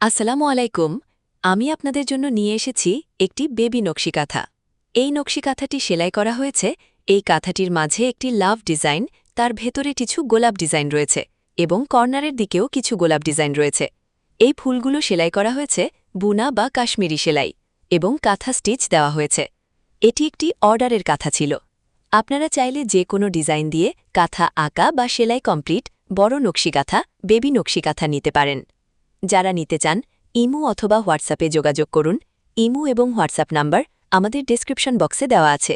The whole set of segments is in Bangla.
আসসালামু আলাইকুম। আমি আপনাদের জন্য নিয়ে এসেছি একটি বেবি নকশি কাঁথা। এই নকশি কাঁথাটি সেলাই করা হয়েছে। এই কাঁথাটির মাঝে একটি লাভ ডিজাইন, তার ভেতরে কিছু গোলাপ ডিজাইন রয়েছে এবং কর্নারের দিকেও কিছু গোলাপ ডিজাইন রয়েছে। এই ফুলগুলো সেলাই করা হয়েছে বুনা বা কাশ্মীরি সেলাই এবং কাঁথা স্টিচ দেওয়া হয়েছে। এটি একটি অর্ডারের কাঁথা ছিল। আপনারা চাইলে যে কোনো ডিজাইন দিয়ে কাঁথা আঁকা বা সেলাই কমপ্লিট বড় নকশি কাঁথা, বেবি নকশি কাঁথা নিতে পারেন। যারা নিতে চান ইমো অথবা হোয়াটসঅ্যাপে যোগাযোগ করুন। ইমো এবং হোয়াটসঅ্যাপ নাম্বার আমাদের ডেসক্রিপশন বক্সে দেওয়া আছে।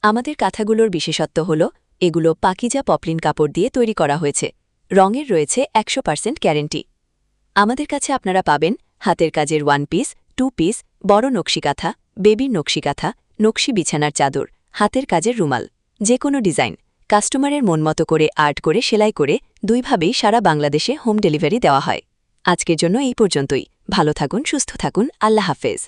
আমাদের কাঁথাগুলোর বিশেষত্ব হল এগুলো পাকিজা পপলিন কাপড় দিয়ে তৈরি করা হয়েছে। রঙের রয়েছে 100% গ্যারেন্টি। আমাদের কাছে আপনারা পাবেন হাতের কাজের 1 পিস, 2 পিস, বড় নকশি কাঁথা, বেবির নকশি কাঁথা, নকশি বিছানার চাদর, হাতের কাজের রুমাল, যে কোনো ডিজাইন কাস্টমারের মনমতো করে আর্ট করে সেলাই করে দুইভাবেই সারা বাংলাদেশে হোম ডেলিভারি দেওয়া হয়। আজকের জন্য এই পর্যন্তই। ভালো থাকুন, সুস্থ থাকুন। আল্লাহ হাফেজ।